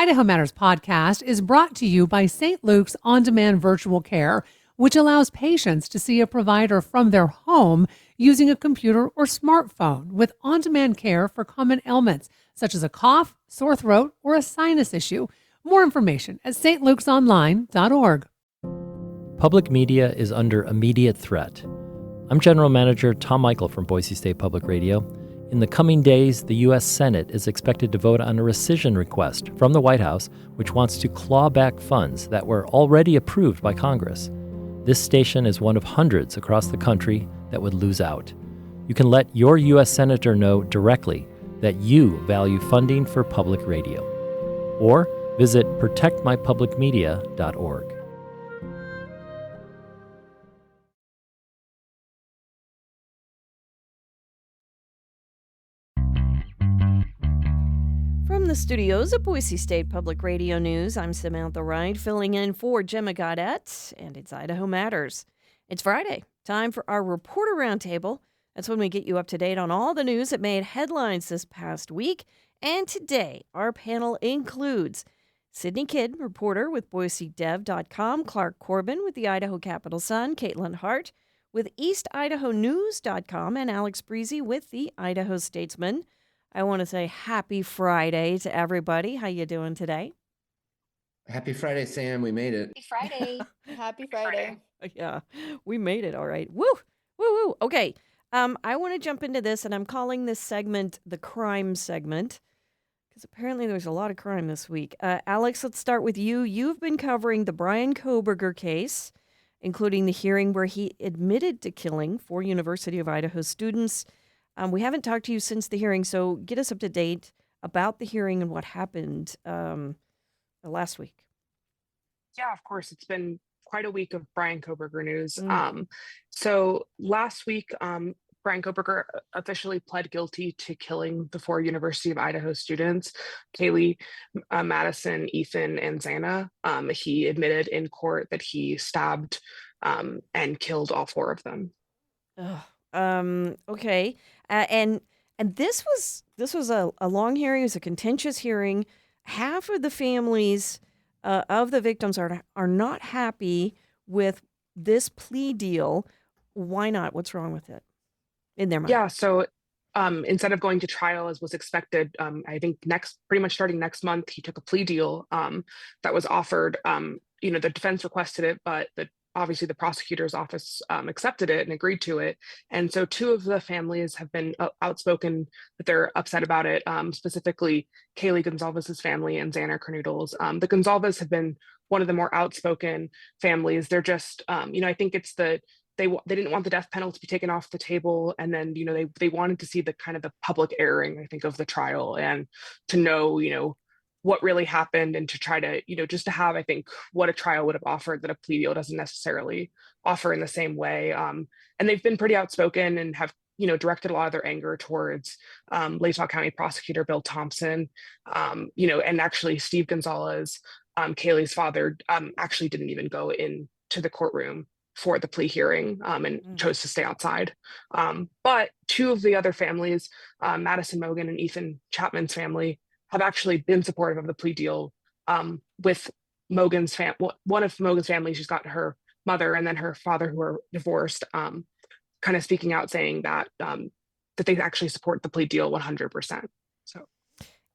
Idaho Matters podcast is brought to you by St. Luke's On-Demand Virtual Care, which allows patients to see a provider from their home using a computer or smartphone with on-demand care for common ailments such as a cough, sore throat, or a sinus issue. More information at stlukesonline.org. Public media is under immediate threat. I'm General Manager Tom Michael from Boise State Public Radio. In the coming days, the U.S. Senate is expected to vote on a rescission request from the White House, which wants to claw back funds that were already approved by Congress. This station is one of hundreds across the country that would lose out. You can let your U.S. Senator know directly that you value funding for public radio. Or visit protectmypublicmedia.org. From the studios of Boise State Public Radio News, I'm Samantha Wright, filling in for Gemma Gaudette, and it's Idaho Matters. It's Friday, time for our Reporter Roundtable. That's when we get you up to date on all the news that made headlines this past week. And today, our panel includes Sydney Kidd, reporter with BoiseDev.com, Clark Corbin with the Idaho Capital Sun, Caitlin Hart with EastIdahoNews.com, and Alex Breezy with the Idaho Statesman. I want to say happy Friday to everybody. How you doing today? Happy Friday, Sam. We made it. Happy Friday. Happy Friday. Yeah, we made it. All right. Woo, woo, woo. Okay. I want to jump into this, and I'm calling this segment the crime segment because apparently there's a lot of crime this week. Alex, let's start with you. You've been covering the Brian Kohberger case, including the hearing where he admitted to killing 4 University of Idaho students. We haven't talked to you since the hearing, so get us up to date about the hearing and what happened last week. Yeah, of course. It's been quite a week of Brian Kohberger news. So last week, Brian Kohberger officially pled guilty to killing the 4 University of Idaho students, Kaylee, Madison, Ethan, and Xana. He admitted in court that he stabbed and killed all 4 of them. Okay. And this was a long hearing. It was a contentious hearing. Half of the families of the victims are not happy with this plea deal. Why not? What's wrong with it in their mind? Yeah. So instead of going to trial as was expected, I think pretty much starting next month, he took a plea deal that was offered. The defense requested it, but obviously the prosecutor's office accepted it and agreed to it. And so 2 of the families have been outspoken that they're upset about it, specifically Kaylee Gonzalez's family and Xana Kernoodle's. The Gonzalez have been one of the more outspoken families. They're just, I think it's they didn't want the death penalty to be taken off the table. And then, they wanted to see the kind of the public airing, I think, of the trial and to know, what really happened and to try to, just to have, I think, what a trial would have offered that a plea deal doesn't necessarily offer in the same way. And they've been pretty outspoken and have, directed a lot of their anger towards Latah County Prosecutor Bill Thompson, and actually Steve Gonzalez, Kaylee's father, actually didn't even go into the courtroom for the plea hearing and chose to stay outside. But 2 of the other families, Madison Mogan and Ethan Chapman's family, have actually been supportive of the plea deal. With Mogan's one of Mogan's family, she's got her mother and then her father who are divorced, kind of speaking out saying that that they actually support the plea deal 100%. So.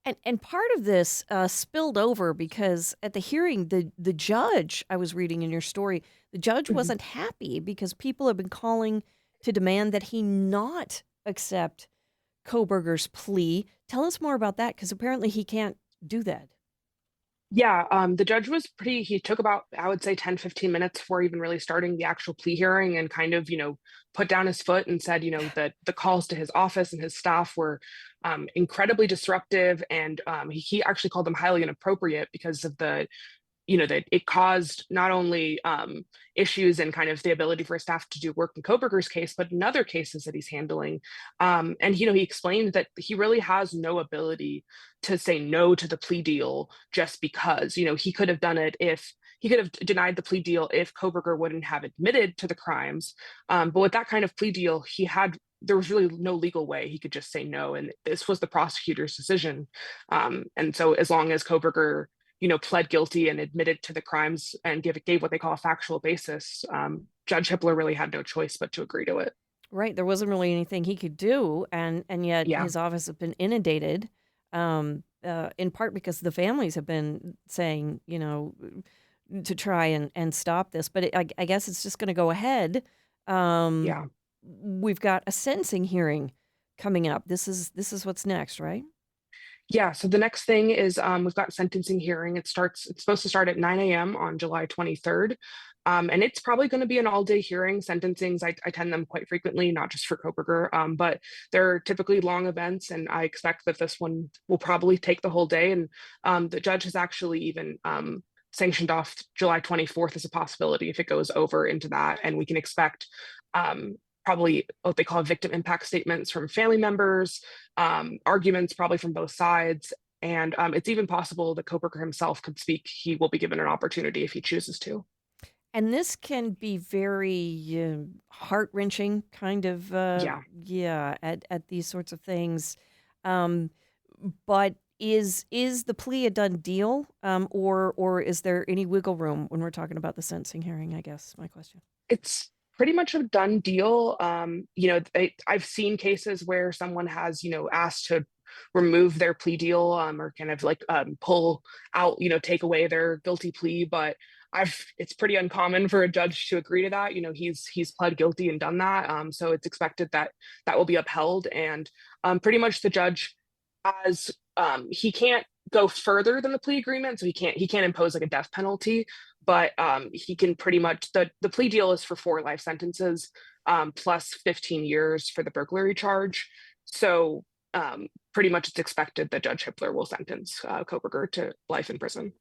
And part of this spilled over because at the hearing, the judge, I was reading in your story, the judge wasn't happy because people have been calling to demand that he not accept Kohberger's plea. Tell us more about that, because apparently he can't do that. Yeah, the judge was he took about, I would say, 10, 15 minutes before even really starting the actual plea hearing and kind of, put down his foot and said, that the calls to his office and his staff were incredibly disruptive. And he actually called them highly inappropriate because of that it caused not only issues and kind of the ability for his staff to do work in Kohberger's case, but in other cases that he's handling. And, he explained that he really has no ability to say no to the plea deal just because, he could have done it if he could have denied the plea deal if Kohberger wouldn't have admitted to the crimes. But with that kind of plea deal, there was really no legal way he could just say no. And this was the prosecutor's decision. And so as long as Kohberger pled guilty and admitted to the crimes and gave what they call a factual basis, Judge Hippler really had no choice but to agree to it. Right. There wasn't really anything he could do, and yet Yeah. his office has been inundated, in part because the families have been saying, to try and stop this. But I guess it's just going to go ahead. Yeah. We've got a sentencing hearing coming up. This is what's next, right? Yeah, so the next thing is we've got sentencing hearing. It's supposed to start at 9 a.m. on July 23rd. And it's probably going to be an all-day hearing. Sentencings, I attend them quite frequently, not just for Kohberger, but they're typically long events, and I expect that this one will probably take the whole day. And the judge has actually even sanctioned off July 24th as a possibility if it goes over into that. And we can expect probably what they call victim impact statements from family members, arguments probably from both sides. And it's even possible that Kohberger himself could speak. He will be given an opportunity if he chooses to. And this can be very heart-wrenching, kind of, at these sorts of things. But is the plea a done deal, or is there any wiggle room when we're talking about the sentencing hearing? I guess my question. It's pretty much a done deal. I've seen cases where someone has, asked to remove their plea deal, or kind of like pull out, take away their guilty plea, but it's pretty uncommon for a judge to agree to that. He's pled guilty and done that. So it's expected that will be upheld. And pretty much the judge, as he can't go further than the plea agreement, so he can't impose like a death penalty, but he can pretty much, the plea deal is for 4 life sentences, plus 15 years for the burglary charge. So pretty much it's expected that Judge Hippler will sentence Kohberger to life in prison.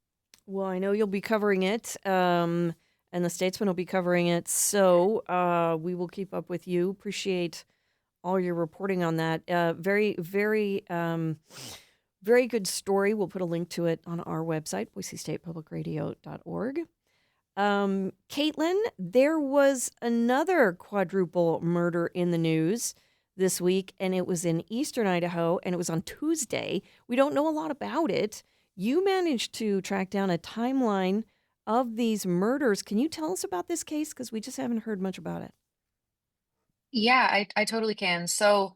Well, I know you'll be covering it, and the Statesman will be covering it, so we will keep up with you. Appreciate all your reporting on that. Very, very, very good story. We'll put a link to it on our website, boisestatepublicradio.org. Caitlin, there was another quadruple murder in the news this week, and it was in eastern Idaho, and it was on Tuesday. We don't know a lot about it. You managed to track down a timeline of these murders. Can you tell us about this case? Because we just haven't heard much about it. Yeah, I totally can. So,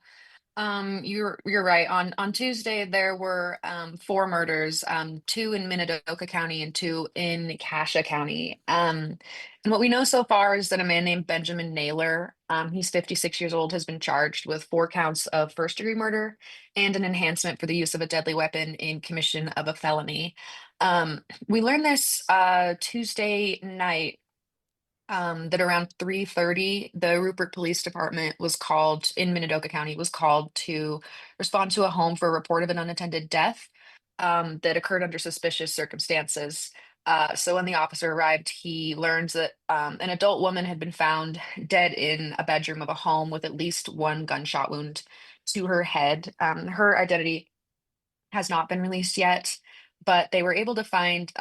you're right. On Tuesday, there were 4 murders, 2 in Minidoka County and 2 in Cassia County. And what we know so far is that a man named Benjamin Naylor, he's 56 years old, has been charged with 4 counts of first-degree murder and an enhancement for the use of a deadly weapon in commission of a felony. We learned this Tuesday night, that around 3:30, the Rupert Police Department was called in Minidoka County, was called to respond to a home for a report of an unattended death that occurred under suspicious circumstances. So when the officer arrived, he learned that an adult woman had been found dead in a bedroom of a home with at least 1 gunshot wound to her head. Her identity has not been released yet, but they were able to find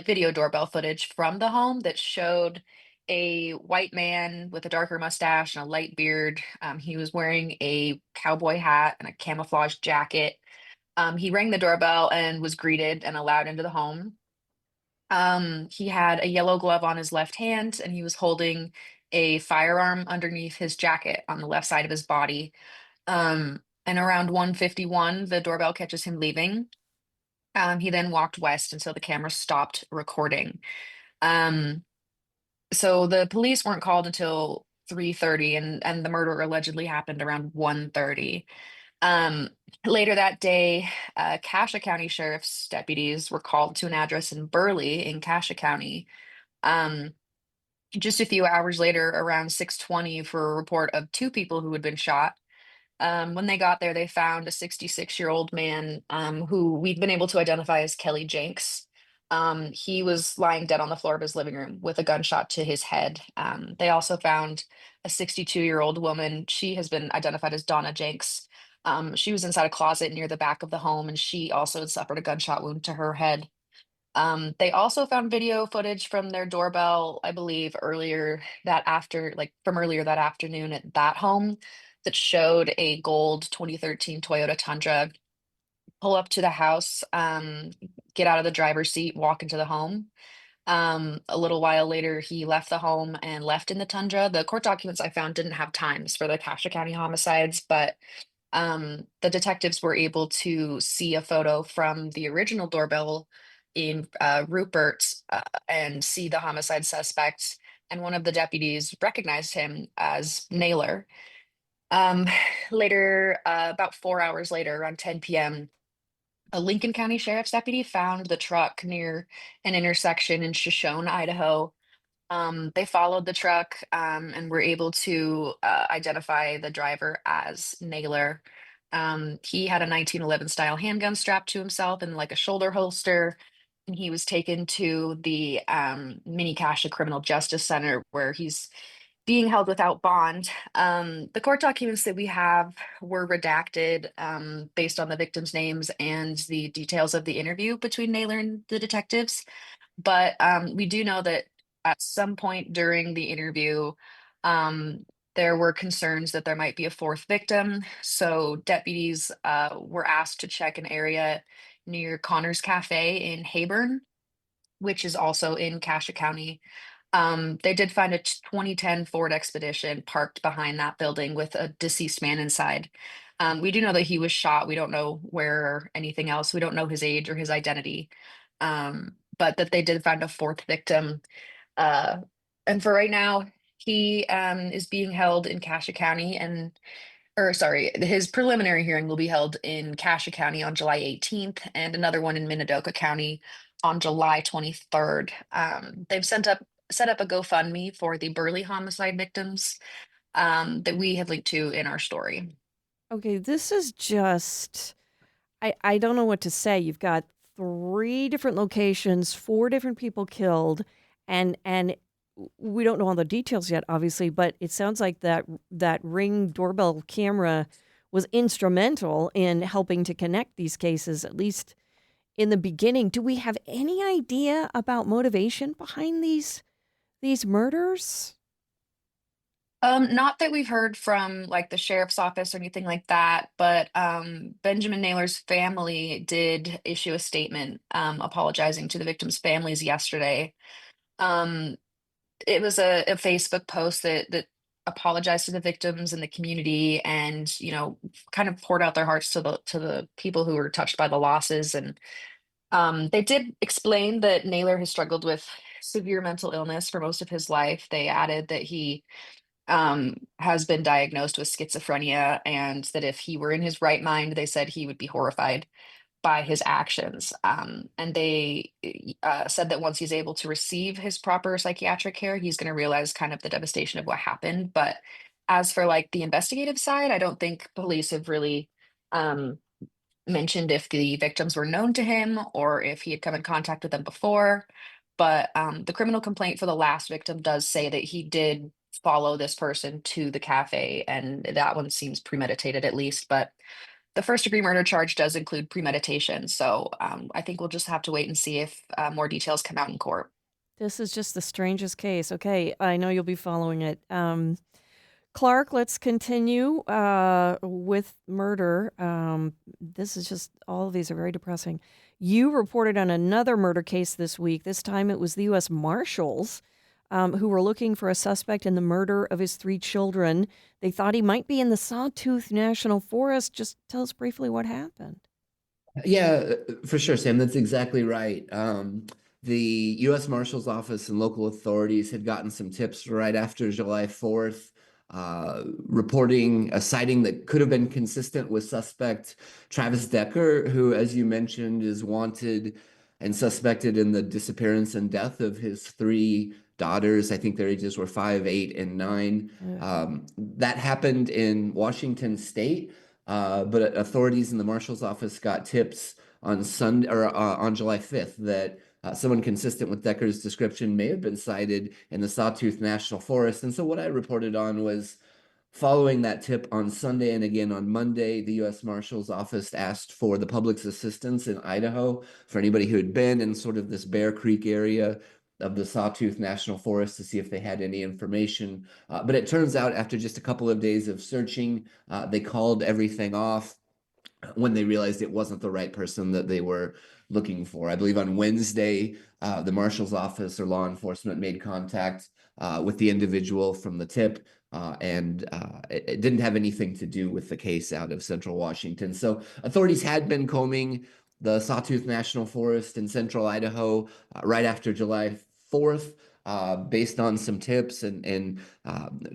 video doorbell footage from the home that showed a white man with a darker mustache and a light beard. He was wearing a cowboy hat and a camouflage jacket. He rang the doorbell and was greeted and allowed into the home. He had a yellow glove on his left hand, and he was holding a firearm underneath his jacket on the left side of his body. And around 1:51, the doorbell catches him leaving. He then walked west until the camera stopped recording. Um, so the police weren't called until 3:30, and the murder allegedly happened around 1:30. Um, Later that day, Cassia County Sheriff's deputies were called to an address in Burley in Cassia County. Um, just a few hours later, around 6:20, for a report of 2 people who had been shot. When they got there, they found a 66-year-old man, who we'd been able to identify as Kelly Jenks. He was lying dead on the floor of his living room with a gunshot to his head. They also found a 62-year-old woman. She has been identified as Donna Jenks. She was inside a closet near the back of the home, and she also had suffered a gunshot wound to her head. They also found video footage from their doorbell, I believe, from earlier that afternoon at that home, that showed a gold 2013 Toyota Tundra pull up to the house, get out of the driver's seat, walk into the home. A little while later, he left the home and left in the tundra. The court documents I found didn't have times for the Cassia County homicides, but the detectives were able to see a photo from the original doorbell in Rupert and see the homicide suspect. And one of the deputies recognized him as Naylor. Um, Later, about 4 hours later, around 10 p.m., a Lincoln County Sheriff's deputy found the truck near an intersection in Shoshone, Idaho. They followed the truck and were able to identify the driver as Naylor. He had a 1911 style handgun strapped to himself in like a shoulder holster, and he was taken to the Mini Cascia Criminal Justice Center where he's being held without bond. The court documents that we have were redacted based on the victims' names and the details of the interview between Naylor and the detectives. But we do know that at some point during the interview, there were concerns that there might be a fourth victim. So deputies were asked to check an area near Connor's Cafe in Hayburn, which is also in Cassia County. They did find a 2010 Ford Expedition parked behind that building with a deceased man inside. We do know that he was shot. We don't know where or anything else. We don't know his age or his identity. But that they did find a fourth victim. Uh, and for right now, he is being held in Cassia County or sorry, his preliminary hearing will be held in Cassia County on July 18th and another one in Minidoka County on July 23rd. They've set up a GoFundMe for the Burley homicide victims that we have linked to in our story. Okay, this is just I don't know what to say. You've got 3 different locations, 4 different people killed, and we don't know all the details yet, obviously, but it sounds like that Ring doorbell camera was instrumental in helping to connect these cases, at least in the beginning. Do we have any idea about motivation behind these murders? Not that we've heard from like the sheriff's office or anything like that, but Benjamin Naylor's family did issue a statement apologizing to the victims' families yesterday. Um, it was a Facebook post that apologized to the victims and the community, and kind of poured out their hearts to the people who were touched by the losses. And they did explain that Naylor has struggled with severe mental illness for most of his life. They added that he has been diagnosed with schizophrenia, and that if he were in his right mind, they said he would be horrified by his actions. And they said that once he's able to receive his proper psychiatric care, he's going to realize kind of the devastation of what happened. But as for like the investigative side, I don't think police have really um, mentioned if the victims were known to him or if he had come in contact with them before. But the criminal complaint for the last victim does say that he did follow this person to the cafe, and that one seems premeditated at least. But the first degree murder charge does include premeditation. So I think we'll just have to wait and see if more details come out in court. This is just the strangest case. Okay, I know you'll be following it. Clark, let's continue with murder. This is just, all of these are very depressing. You reported on another murder case this week. This time it was the U.S. Marshals who were looking for a suspect in the murder of his 3 children. They thought he might be in the Sawtooth National Forest. Just tell us briefly what happened. Yeah, for sure, Sam. That's exactly right. The U.S. Marshal's Office and local authorities had gotten some tips right after July 4th, reporting a sighting that could have been consistent with suspect Travis Decker, who, as you mentioned, is wanted and suspected in the disappearance and death of his 3 daughters. I think their ages were 5, 8, and 9. That happened in Washington State. But authorities in the marshal's office got tips on Sunday or on July 5th that someone consistent with Decker's description may have been sighted in the Sawtooth National Forest. And so what I reported on was, following that tip on Sunday and again on Monday, the U.S. Marshal's Office asked for the public's assistance in Idaho for anybody who had been in sort of this Bear Creek area of the Sawtooth National Forest to see if they had any information. But it turns out after just a couple of days of searching, they called everything off. when they realized it wasn't the right person that they were looking for. I believe on Wednesday, the marshal's office or law enforcement made contact with the individual from the tip, and it didn't have anything to do with the case out of Central Washington. So authorities had been combing the Sawtooth National Forest in central Idaho right after July 4th. Based on some tips and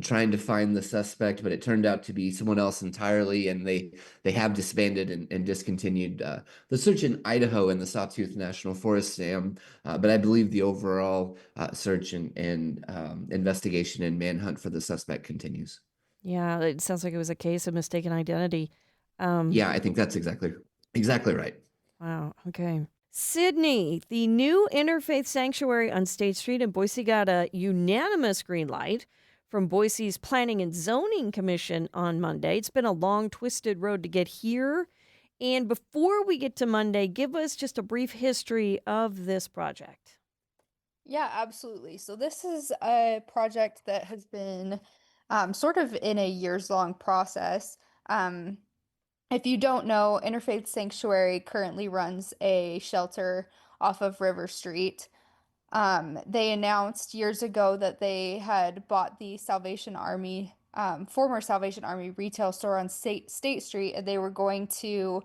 trying to find the suspect, but it turned out to be someone else entirely, and they have disbanded and discontinued the search in Idaho and the Sawtooth National Forest, Sam. But I believe the overall search and investigation and manhunt for the suspect continues. Yeah, it sounds like it was a case of mistaken identity. Yeah, I think that's exactly right. Wow. Okay. Sydney, the new interfaith sanctuary on State Street in Boise got a unanimous green light from Boise's Planning and Zoning Commission on Monday. It's been a long, twisted road to get here. And before we get to Monday, give us just a brief history of this project. Yeah, absolutely. So this is a project that has been sort of in a years-long process. If you don't know, Interfaith Sanctuary currently runs a shelter off of River Street. They announced years ago that they had bought the Salvation Army, former Salvation Army retail store on State Street, and they were going to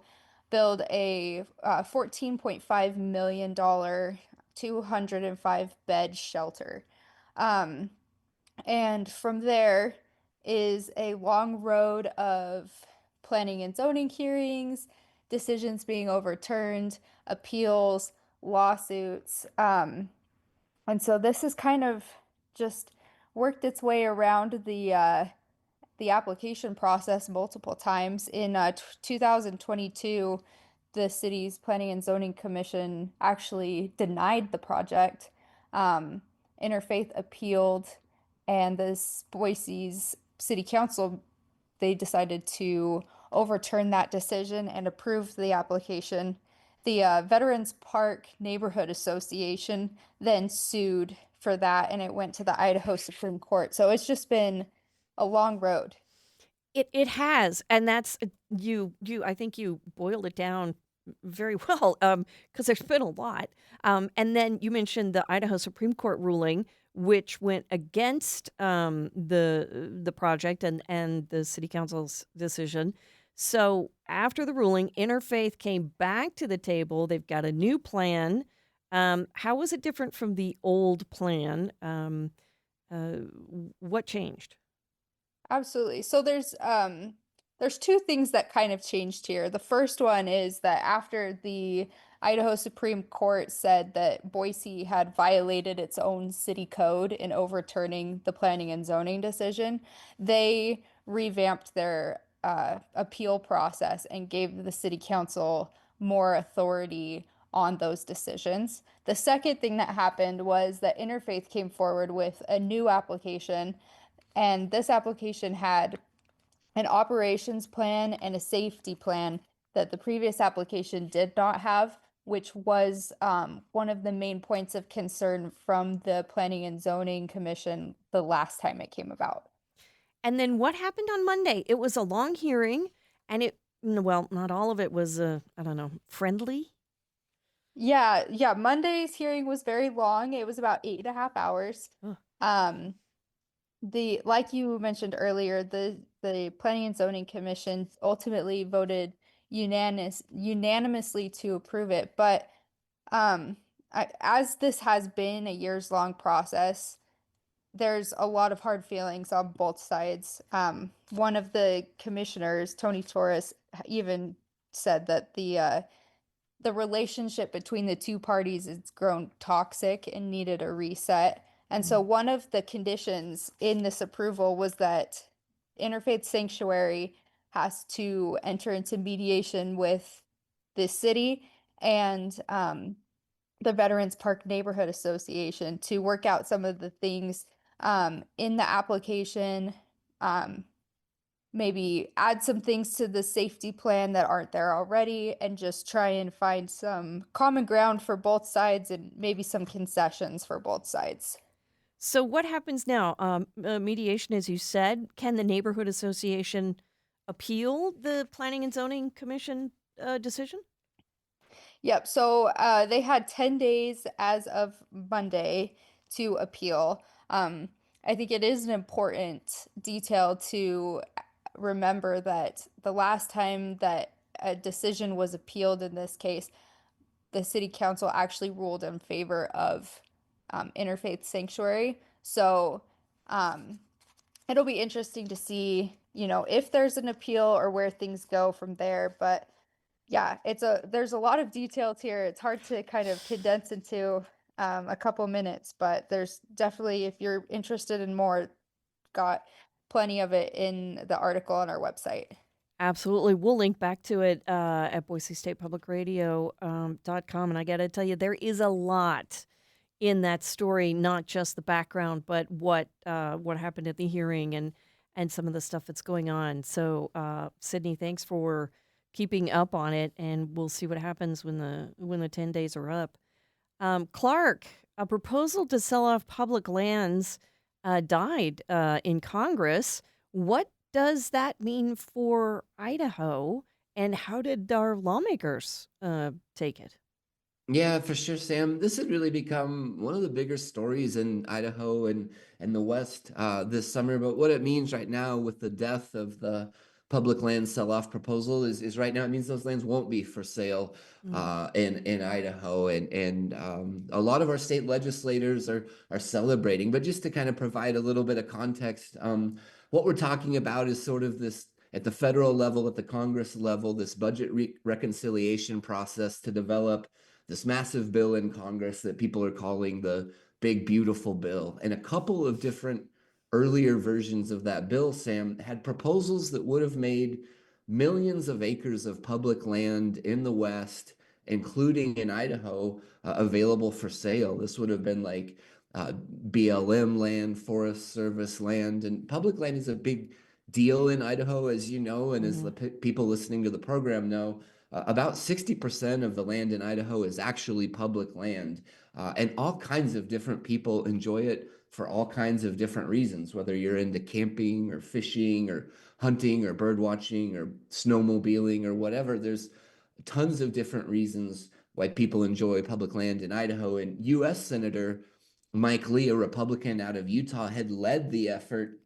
build a $14.5 million, 205 bed shelter. And from there is a long road of planning and zoning hearings, decisions being overturned, appeals, lawsuits. And so this has kind of just worked its way around the application process multiple times. In 2022, the city's Planning and Zoning Commission actually denied the project. Interfaith appealed, and this Boise's City Council, they decided to overturn that decision and approve the application. The Veterans Park Neighborhood Association then sued for that, and it went to the Idaho Supreme Court. So it's just been a long road. It has, and that's you. I think you boiled it down very well, because there's been a lot. And then you mentioned the Idaho Supreme Court ruling, which went against the project and the city council's decision. So after the ruling, Interfaith came back to the table. They've got a new plan. How was it different from the old plan? What changed? Absolutely. So there's two things that kind of changed here. The first one is that after the Idaho Supreme Court said that Boise had violated its own city code in overturning the planning and zoning decision, they revamped their appeal process and gave the city council more authority on those decisions. The second thing that happened was that Interfaith came forward with a new application, and this application had an operations plan and a safety plan that the previous application did not have, which was one of the main points of concern from the Planning and Zoning Commission the last time it came about. And then what happened on Monday? It was a long hearing, and well, not all of it was, I don't know, friendly. Yeah. Monday's hearing was very long. It was about 8.5 hours. Ugh. Like you mentioned earlier, the Planning and Zoning Commission ultimately voted unanimously to approve it. But as this has been a years-long process, there's a lot of hard feelings on both sides. One of the commissioners, Tony Torres, even said that the relationship between the two parties has grown toxic and needed a reset. And so one of the conditions in this approval was that Interfaith Sanctuary has to enter into mediation with the city and the Veterans Park Neighborhood Association to work out some of the things in the application, maybe add some things to the safety plan that aren't there already, and just try and find some common ground for both sides and maybe some concessions for both sides. So what happens now? Mediation, as you said, can the neighborhood association appeal the Planning and Zoning Commission decision? Yep. So they had 10 days as of Monday to appeal. I think it is an important detail to remember that the last time that a decision was appealed in this case, the city council actually ruled in favor of interfaith sanctuary. So um, it'll be interesting to see, if there's an appeal or where things go from there. But yeah, there's a lot of details here. It's hard to kind of condense into a couple minutes, but there's definitely, if you're interested in more, got plenty of it in the article on our website. Absolutely. We'll link back to it at BoiseStatePublicRadio.com. And I got to tell you, there is a lot in that story, not just the background, but what happened at the hearing and some of the stuff that's going on. So, Sydney, thanks for keeping up on it, and we'll see what happens when the 10 days are up. Clark, a proposal to sell off public lands died in Congress. What does that mean for Idaho, and how did our lawmakers take it? Yeah, for sure, Sam. This had really become one of the bigger stories in Idaho and the West this summer. But what it means right now with the death of the public land sell-off proposal is right now it means those lands won't be for sale in Idaho, and a lot of our state legislators are celebrating. But just to kind of provide a little bit of context, what we're talking about is sort of this at the federal level, at the Congress level, this budget reconciliation process to develop this massive bill in Congress that people are calling the Big Beautiful Bill. And a couple of different earlier versions of that bill, Sam, had proposals that would have made millions of acres of public land in the West, including in Idaho, available for sale. This would have been like BLM land, Forest Service land, and public land is a big deal in Idaho, as you know, and as the people listening to the program know. About 60% of the land in Idaho is actually public land, and all kinds of different people enjoy it for all kinds of different reasons, whether you're into camping or fishing or hunting or bird watching or snowmobiling or whatever. There's tons of different reasons why people enjoy public land in Idaho. And U.S. Senator Mike Lee, a Republican out of Utah, had led the effort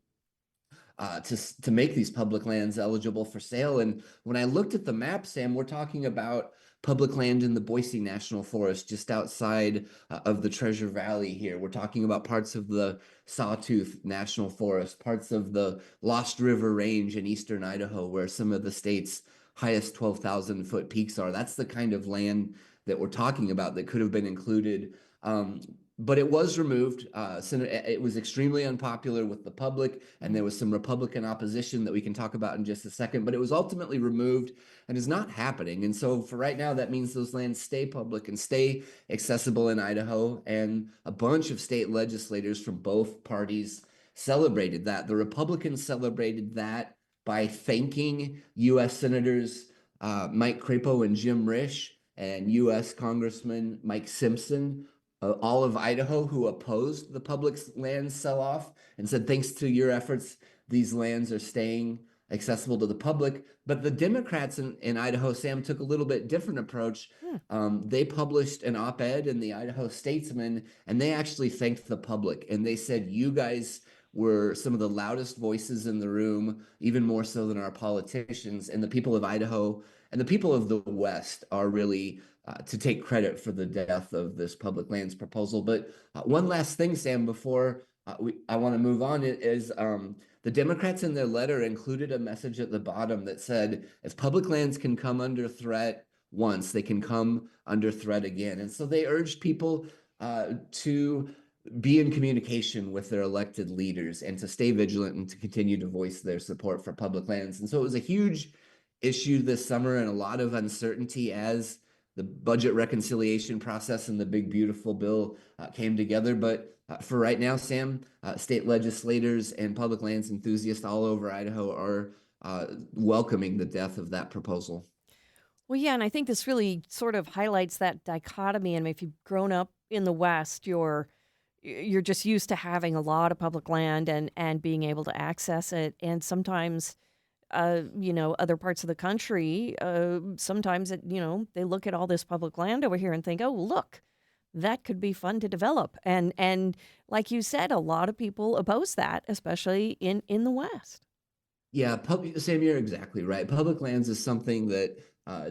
to make these public lands eligible for sale. And when I looked at the map, Sam, we're talking about public land in the Boise National Forest, just outside of the Treasure Valley here. We're talking about parts of the Sawtooth National Forest, parts of the Lost River Range in eastern Idaho, where some of the state's highest 12,000-foot peaks are. That's the kind of land that we're talking about that could have been included. But it was removed. It was extremely unpopular with the public, and there was some Republican opposition that we can talk about in just a second, but it was ultimately removed and is not happening. And so for right now, that means those lands stay public and stay accessible in Idaho. And a bunch of state legislators from both parties celebrated that. The Republicans celebrated that by thanking U.S. Senators Mike Crapo and Jim Risch and U.S. Congressman Mike Simpson, all of Idaho, who opposed the public land sell-off and said, thanks to your efforts, these lands are staying accessible to the public. But the Democrats in Idaho, Sam, took a little bit different approach. They published an op-ed in the Idaho Statesman, and they actually thanked the public. And they said, you guys were some of the loudest voices in the room, even more so than our politicians. And the people of Idaho and the people of the West are really to take credit for the death of this public lands proposal. But one last thing, Sam, before I want to move on, is the Democrats in their letter included a message at the bottom that said, if public lands can come under threat once, they can come under threat again. And so they urged people to be in communication with their elected leaders and to stay vigilant and to continue to voice their support for public lands. And so it was a huge issue this summer and a lot of uncertainty as the budget reconciliation process and the Big Beautiful Bill came together. But for right now, Sam, state legislators and public lands enthusiasts all over Idaho are welcoming the death of that proposal. Well, yeah, and I think this really sort of highlights that dichotomy. And if you've grown up in the West, you're just used to having a lot of public land and being able to access it. And sometimes other parts of the country, sometimes they look at all this public land over here and think, oh, look, that could be fun to develop. And like you said, a lot of people oppose that, especially in the West. Yeah, Sam, you're exactly right. Public lands is something that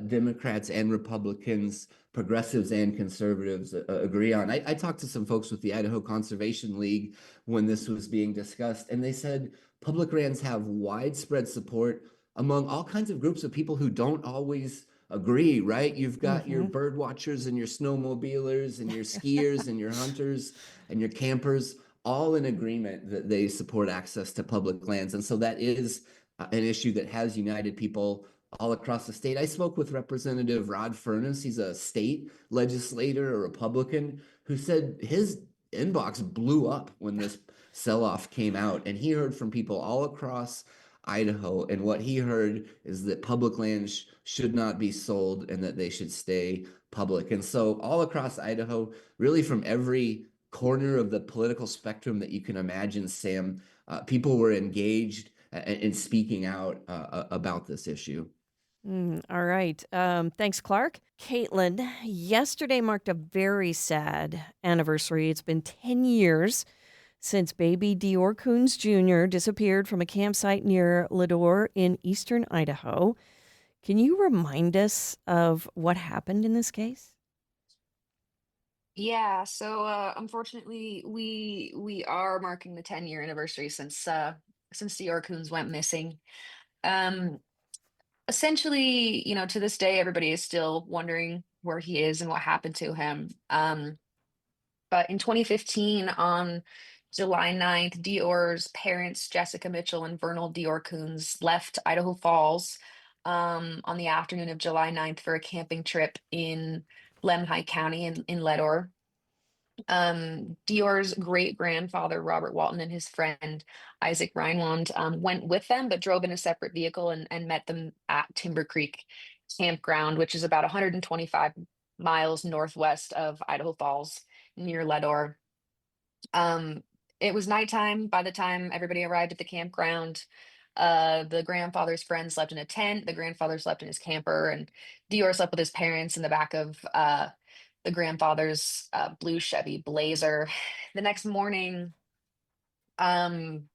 Democrats and Republicans, progressives and conservatives agree on. I talked to some folks with the Idaho Conservation League when this was being discussed, and they said public lands have widespread support among all kinds of groups of people who don't always agree, right? You've got your Hmm. bird watchers and your snowmobilers and your skiers and your hunters and your campers all in agreement that they support access to public lands. And so that is an issue that has united people all across the state. I spoke with Representative Rod Furness. He's a state legislator, a Republican, who said his inbox blew up when this sell-off came out. And he heard from people all across Idaho. And what he heard is that public lands should not be sold and that they should stay public. And so all across Idaho, really from every corner of the political spectrum that you can imagine, Sam, people were engaged in speaking out about this issue. All right. Thanks, Clark. Caitlin, yesterday marked a very sad anniversary. It's been 10 years since baby Dior Coons Jr. disappeared from a campsite near Lador in eastern Idaho. Can you remind us of what happened in this case? Yeah, so unfortunately, we are marking the 10-year anniversary since the Orcoons went missing. Um, Essentially, to this day, everybody is still wondering where he is and what happened to him. But in 2015, on July 9th, Dior's parents, Jessica Mitchell and Vernal Dior Coons, left Idaho Falls on the afternoon of July 9th for a camping trip in Lemhi County in Ledor. Dior's great grandfather, Robert Walton, and his friend, Isaac Reinwand, went with them, but drove in a separate vehicle and met them at Timber Creek Campground, which is about 125 miles northwest of Idaho Falls near Ledor. Um, it was nighttime by the time everybody arrived at the campground. The grandfather's friend slept in a tent. The grandfather slept in his camper, and Dior slept with his parents in the back of the grandfather's blue Chevy Blazer. The next morning, um,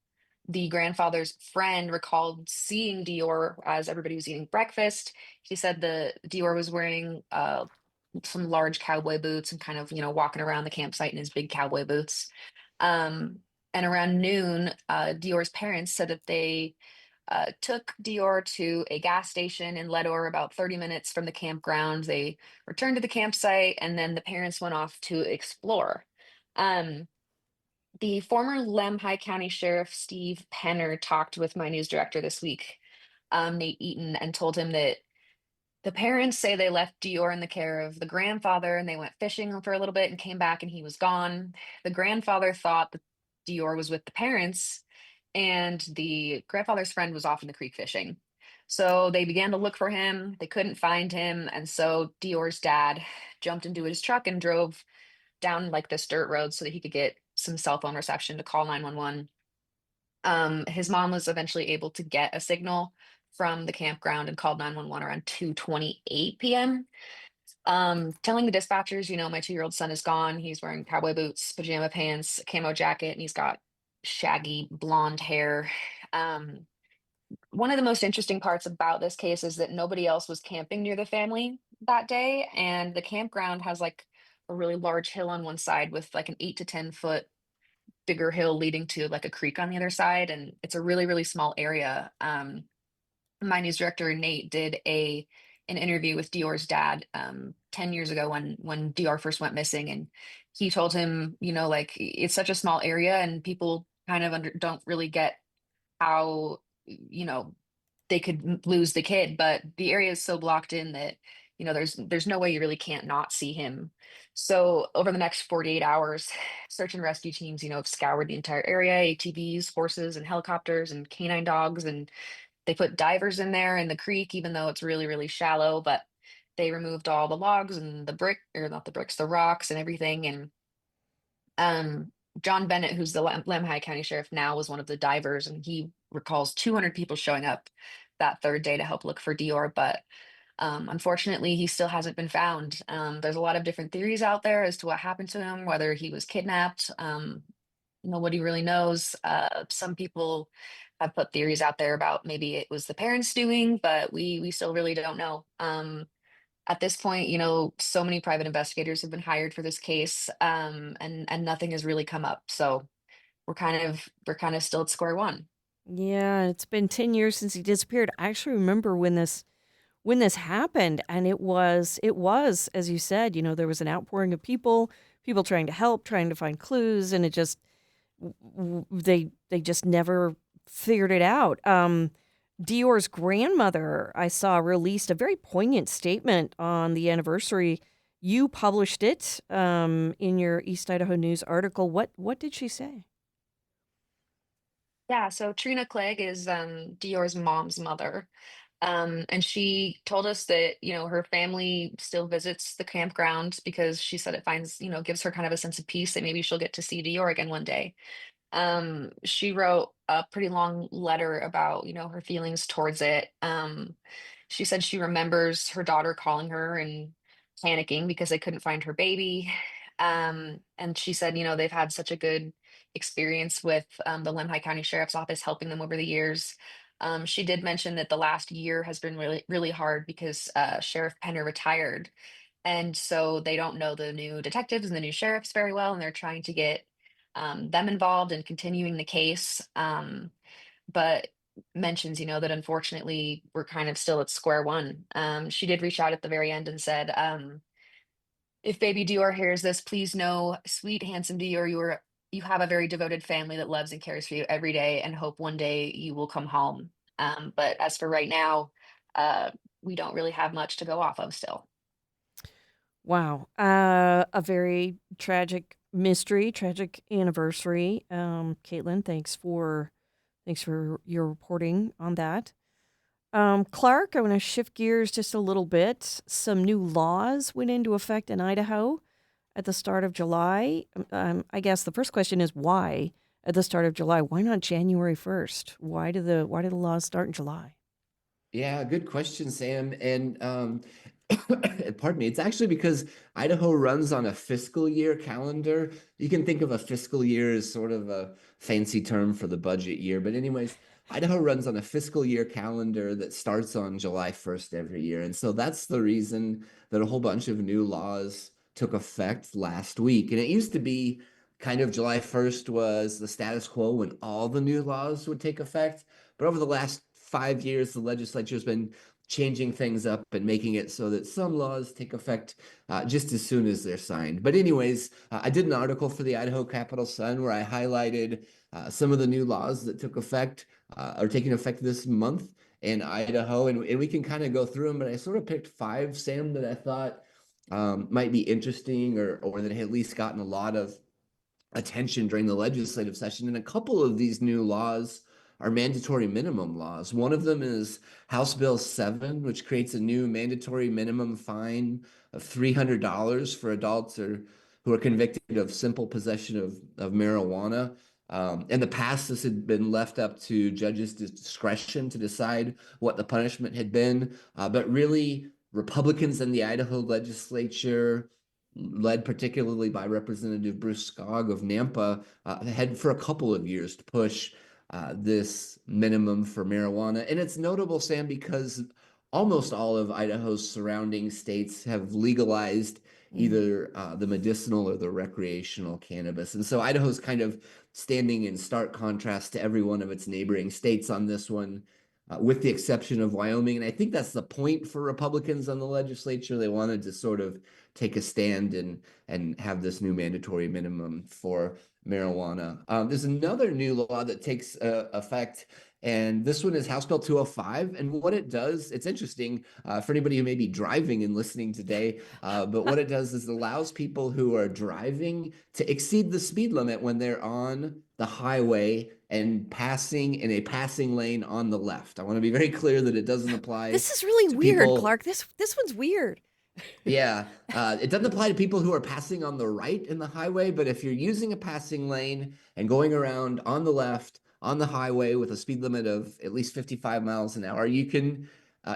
the grandfather's friend recalled seeing Dior as everybody was eating breakfast. He said the Dior was wearing some large cowboy boots and kind of, walking around the campsite in his big cowboy boots. Um, and around noon, Dior's parents said that they took Dior to a gas station in Ledor, about 30 minutes from the campground. They returned to the campsite, and then the parents went off to explore. Um, the former Lemhi County Sheriff Steve Penner talked with my news director this week, Nate Eaton, and told him that the parents say they left Dior in the care of the grandfather and they went fishing for a little bit and came back and he was gone. The grandfather thought that Dior was with the parents and the grandfather's friend was off in the creek fishing. So they began to look for him. They couldn't find him. And so Dior's dad jumped into his truck and drove down like this dirt road so that he could get some cell phone reception to call 911. His mom was eventually able to get a signal from the campground and called 911 around 2:28 p.m. Telling the dispatchers, my 2-year-old son is gone. He's wearing cowboy boots, pajama pants, a camo jacket, and he's got shaggy blonde hair. Um, One of the most interesting parts about this case is that nobody else was camping near the family that day, and the campground has like a really large hill on one side with like an 8 to 10 foot bigger hill leading to like a creek on the other side, and it's a really really small area. My news director Nate did an interview with Dior's dad 10 years ago when Dior first went missing, and he told him, like it's such a small area and people kind of don't really get how they could lose the kid, but the area is so blocked in that there's no way you really can't not see him. So over the next 48 hours, search and rescue teams have scoured the entire area, ATVs, horses and helicopters and canine dogs, and they put divers in there in the creek even though it's really really shallow, but they removed all the logs and the brick, or not the bricks, the rocks and everything. And um, John Bennett, who's the Lemhi County Sheriff now, was one of the divers, and he recalls 200 people showing up that third day to help look for Dior, but unfortunately, he still hasn't been found. There's a lot of different theories out there as to what happened to him, whether he was kidnapped. Nobody really knows. Some people have put theories out there about maybe it was the parents doing, but we still really don't know. At this point, so many private investigators have been hired for this case, and nothing has really come up. So we're kind of still at square one. Yeah, it's been 10 years since he disappeared. I actually remember when this happened, and it was as you said, there was an outpouring of people trying to help, trying to find clues, and it just they just never figured it out. Dior's grandmother, I saw, released a very poignant statement on the anniversary. You published it in your East Idaho News article. What did she say? Yeah, so Trina Clegg is Dior's mom's mother. And she told us that, her family still visits the campground because she said it gives her kind of a sense of peace that maybe she'll get to see Dior again one day. She wrote a pretty long letter about, her feelings towards it. She said she remembers her daughter calling her and panicking because they couldn't find her baby. And she said, they've had such a good experience with the Lemhi County Sheriff's Office helping them over the years. She did mention that the last year has been really, really hard because Sheriff Penner retired. And so they don't know the new detectives and the new sheriffs very well, and they're trying to get them involved in continuing the case. But mentions, that unfortunately we're kind of still at square one. She did reach out at the very end and said, if baby Dior hears this, please know, sweet, handsome Dior, you have a very devoted family that loves and cares for you every day and hope one day you will come home. But as for right now, we don't really have much to go off of still. Wow. A very tragic mystery, tragic anniversary. Caitlin, thanks for your reporting on that. Clark, I want to shift gears just a little bit. Some new laws went into effect in Idaho at the start of July. I guess the first question is why at the start of July? Why not January 1st? Why do the laws start in July? Yeah, good question, Sam. And pardon me, it's actually because Idaho runs on a fiscal year calendar. You can think of a fiscal year as sort of a fancy term for the budget year. But anyways, Idaho runs on a fiscal year calendar that starts on July 1st every year. And so that's the reason that a whole bunch of new laws took effect last week. And it used to be kind of July 1st was the status quo when all the new laws would take effect. But over the last 5 years, the legislature has been changing things up and making it so that some laws take effect just as soon as they're signed. But anyways, I did an article for the Idaho Capital Sun where I highlighted some of the new laws that took effect are taking effect this month in Idaho, and we can kind of go through them. But I sort of picked 5, Sam, that I thought might be interesting or that had at least gotten a lot of attention during the legislative session. And a couple of these new laws are mandatory minimum laws. One of them is House Bill 7, which creates a new mandatory minimum fine of $300 for adults who are convicted of simple possession of marijuana. In the past, this had been left up to judges' discretion to decide what the punishment had been. But really, Republicans in the Idaho legislature, led particularly by Representative Bruce Skog of Nampa, had for a couple of years to push this minimum for marijuana. And it's notable, Sam, because almost all of Idaho's surrounding states have legalized either the medicinal or the recreational cannabis. And so Idaho's kind of standing in stark contrast to every one of its neighboring states on this one, with the exception of Wyoming. And I think that's the point for Republicans on the legislature. They wanted to sort of take a stand and have this new mandatory minimum for marijuana. There's another new law that takes effect, and this one is House Bill 205. And what it does, it's interesting for anybody who may be driving and listening today, but what it does is it allows people who are driving to exceed the speed limit when they're on the highway and passing in a passing lane on the left. I want to be very clear that it doesn't apply. This is really to weird, people. Clark. This one's weird. Yeah, it doesn't apply to people who are passing on the right in the highway, but if you're using a passing lane and going around on the left on the highway with a speed limit of at least 55 miles an hour, you can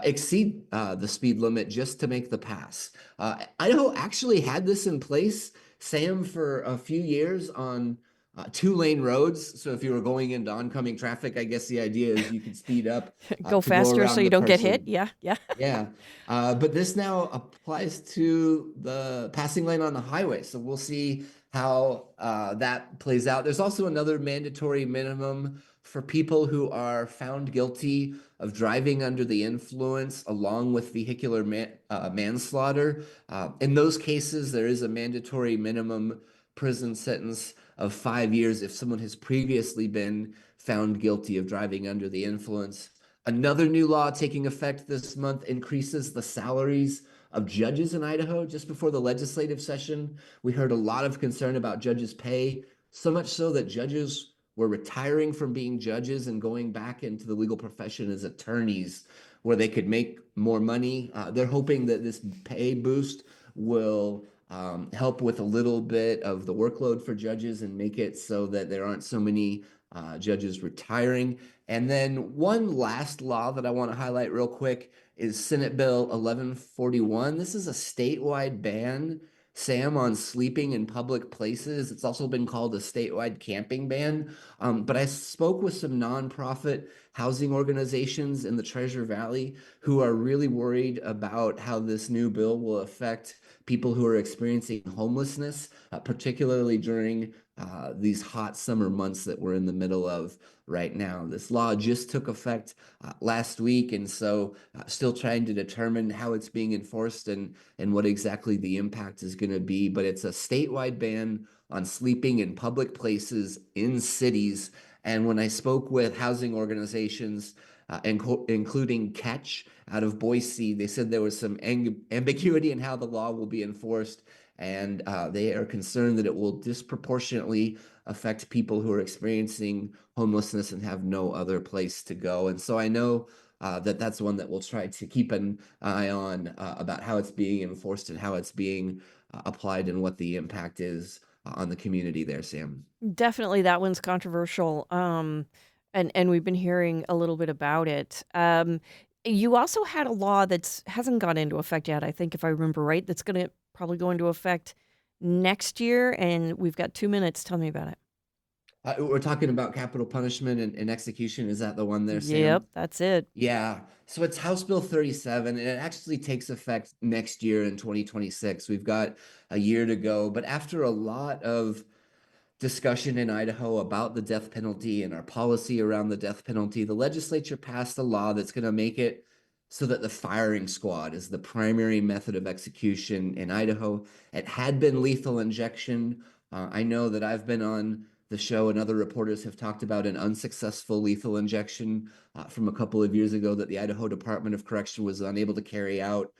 exceed the speed limit just to make the pass. Idaho actually had this in place, Sam, for a few years on 2-lane roads. So if you were going into oncoming traffic, I guess the idea is you could speed up Go to go faster so around you the don't get hit. person. Yeah, yeah. Yeah, but this now applies to the passing lane on the highway. So we'll see how that plays out. There's also another mandatory minimum for people who are found guilty of driving under the influence along with vehicular manslaughter. In those cases, there is a mandatory minimum prison sentence of 5 years if someone has previously been found guilty of driving under the influence. Another new law taking effect this month increases the salaries of judges in Idaho. Just before the legislative session, we heard a lot of concern about judges' pay, so much so that judges were retiring from being judges and going back into the legal profession as attorneys where they could make more money. They're hoping that this pay boost will help with a little bit of the workload for judges and make it so that there aren't so many judges retiring. And then one last law that I want to highlight real quick is Senate Bill 1141. This is a statewide ban, Sam, on sleeping in public places. It's also been called a statewide camping ban. But I spoke with some nonprofit housing organizations in the Treasure Valley who are really worried about how this new bill will affect people who are experiencing homelessness, particularly during these hot summer months that we're in the middle of right now. This law just took effect last week, and so still trying to determine how it's being enforced and what exactly the impact is going to be. But it's a statewide ban on sleeping in public places in cities. And when I spoke with housing organizations, including Catch out of Boise, they said there was some ambiguity in how the law will be enforced, and they are concerned that it will disproportionately affect people who are experiencing homelessness and have no other place to go. And so I know that that's one that we'll try to keep an eye on about how it's being enforced and how it's being applied and what the impact is on the community there, Sam. Definitely that one's controversial. And we've been hearing a little bit about it. You also had a law that hasn't gone into effect yet, I think, if I remember right, that's going to probably go into effect next year. And we've got 2 minutes. Tell me about it. We're talking about capital punishment and execution. Is that the one there, Sam? Yep, that's it. Yeah. So it's House Bill 37, and it actually takes effect next year in 2026. We've got a year to go. But after a lot of discussion in Idaho about the death penalty and our policy around the death penalty, the legislature passed a law that's going to make it so that the firing squad is the primary method of execution in Idaho. It had been lethal injection. I know that I've been on the show and other reporters have talked about an unsuccessful lethal injection from a couple of years ago that the Idaho Department of Correction was unable to carry out.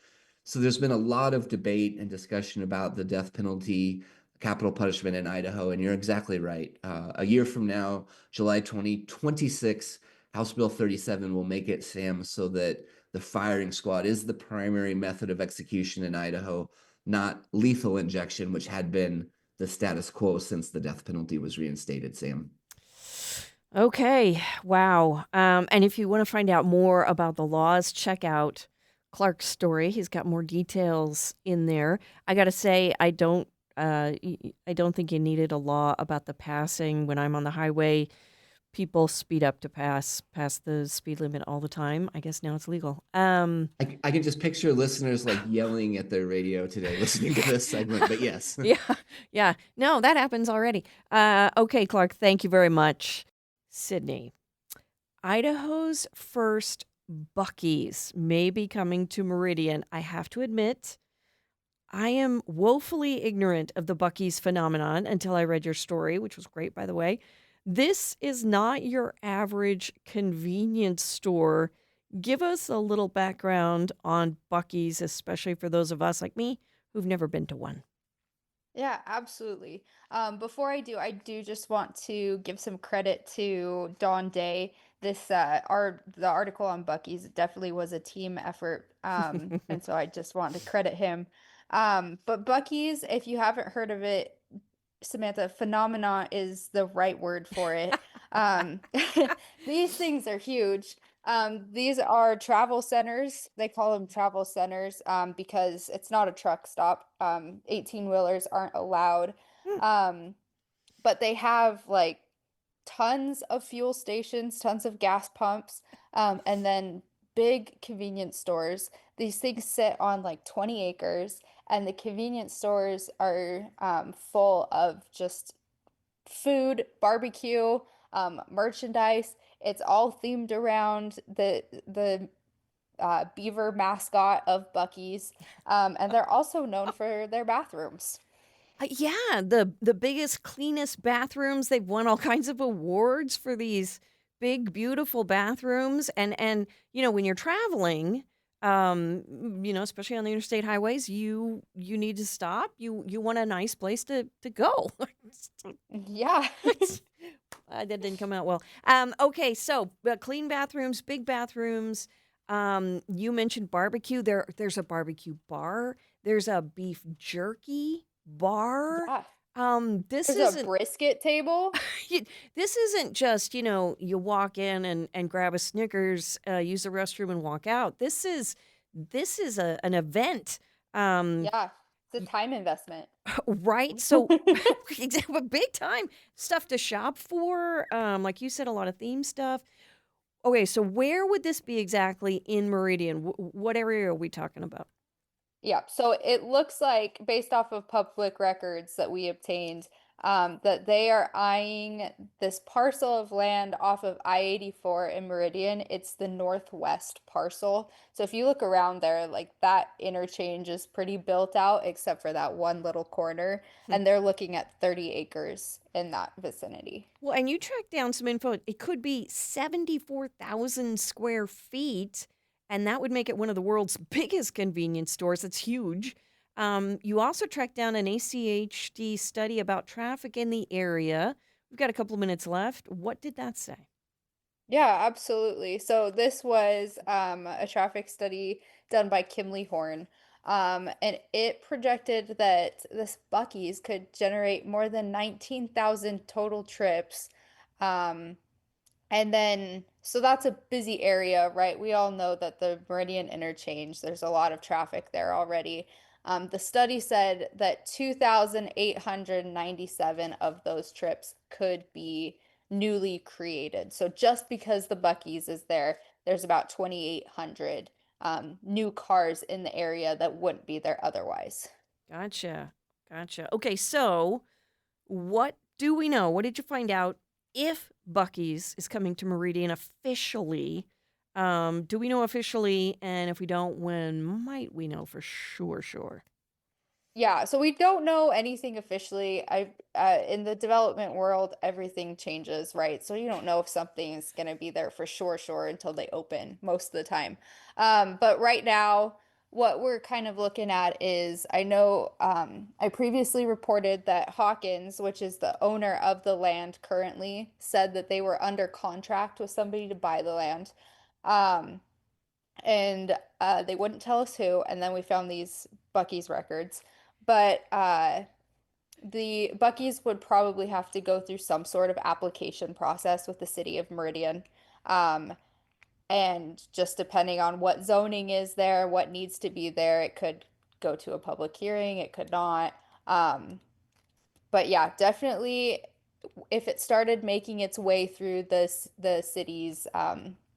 So there's been a lot of debate and discussion about the death penalty, capital punishment in Idaho, and you're exactly right. A year from now, July 2026, House Bill 37 will make it, Sam, so that the firing squad is the primary method of execution in Idaho, not lethal injection, which had been the status quo since the death penalty was reinstated, Sam. Okay, wow. And if you want to find out more about the laws, check out Clark's story. He's got more details in there. I got to say, I don't think you needed a law about the passing. When I'm on the highway, people speed up to pass the speed limit all the time. I guess now it's legal. I can just picture listeners like yelling at their radio today listening to this segment, but yes. Yeah. No, that happens already. Okay, Clark, thank you very much. Sydney, Idaho's first Buc-ee's may be coming to Meridian. I have to admit, I am woefully ignorant of the Buc-ee's phenomenon until I read your story, which was great, by the way. This is not your average convenience store. Give us a little background on Buc-ee's, especially for those of us like me who've never been to one. Yeah, absolutely. Before I do just want to give some credit to Dawn Day. This the article on Buc-ee's definitely was a team effort, and so I just want to credit him. But Buc-ee's, if you haven't heard of it, Samantha, phenomena is the right word for it. Um, these things are huge. These are travel centers. They call them travel centers because it's not a truck stop. 18-wheelers aren't allowed. Hmm. But they have like tons of fuel stations, tons of gas pumps, and then big convenience stores. These things sit on like 20 acres, and the convenience stores are full of just food, barbecue, merchandise. It's all themed around the beaver mascot of Buc-ee's, and they're also known for their bathrooms. Yeah, the biggest, cleanest bathrooms. They've won all kinds of awards for these big, beautiful bathrooms. And when you're traveling, especially on the interstate highways, you need to stop. You want a nice place to go. Yeah. That didn't come out well. Okay, so clean bathrooms, big bathrooms. You mentioned barbecue. There's a barbecue bar. There's a beef jerky bar. Yeah. This There's isn't a brisket table. this isn't just, you walk in and grab a Snickers, use the restroom and walk out. This is an event. Yeah. It's a time investment. Right? So exactly, big time stuff to shop for. Like you said, a lot of theme stuff. Okay, so where would this be exactly in Meridian? What area are we talking about? Yeah, so it looks like, based off of public records that we obtained, that they are eyeing this parcel of land off of I-84 in Meridian. It's the northwest parcel. So if you look around there, like that interchange is pretty built out, except for that one little corner, and they're looking at 30 acres in that vicinity. Well, and you tracked down some info. It could be 74,000 square feet. And that would make it one of the world's biggest convenience stores. It's huge. You also tracked down an ACHD study about traffic in the area. We've got a couple of minutes left. What did that say? Yeah, absolutely. So this was a traffic study done by Kimley Horn, and it projected that this Buc-ee's could generate more than 19,000 total trips. Um, And then, so that's a busy area, right? We all know that the Meridian interchange, there's a lot of traffic there already. The study said that 2,897 of those trips could be newly created. So just because the Buc-ee's is there, there's about 2,800 new cars in the area that wouldn't be there otherwise. Gotcha. Okay, so what do we know? What did you find out if Buc-ee's is coming to Meridian officially? Do we know officially? And if we don't, when might we know for sure? Yeah, so we don't know anything officially. In the development world, everything changes, right? So you don't know if something is going to be there for sure until they open most of the time. But right now, what we're kind of looking at is, I know I previously reported that Hawkins, which is the owner of the land currently, said that they were under contract with somebody to buy the land. Um, and they wouldn't tell us who. And then we found these Buc-ee's records. But the Buc-ee's would probably have to go through some sort of application process with the city of Meridian. And just depending on what zoning is there, what needs to be there, it could go to a public hearing, it could not. But yeah, definitely, if it started making its way through the city's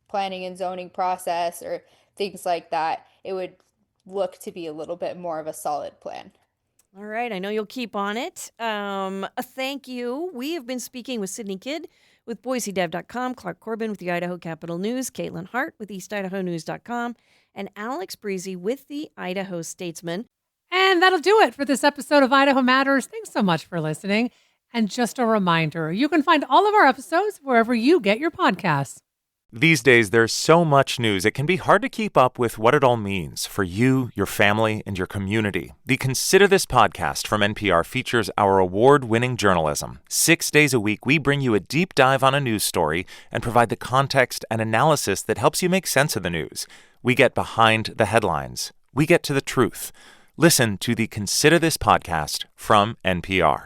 planning and zoning process or things like that, it would look to be a little bit more of a solid plan. All right, I know you'll keep on it. Thank you. We have been speaking with Sydney Kidd with BoiseDev.com, Clark Corbin with the Idaho Capital News, Caitlin Hart with EastIdahoNews.com, and Alex Breezy with the Idaho Statesman. And that'll do it for this episode of Idaho Matters. Thanks so much for listening. And just a reminder, you can find all of our episodes wherever you get your podcasts. These days, there's so much news, it can be hard to keep up with what it all means for you, your family, and your community. The Consider This podcast from NPR features our award-winning journalism. 6 days a week, we bring you a deep dive on a news story and provide the context and analysis that helps you make sense of the news. We get behind the headlines. We get to the truth. Listen to the Consider This podcast from NPR.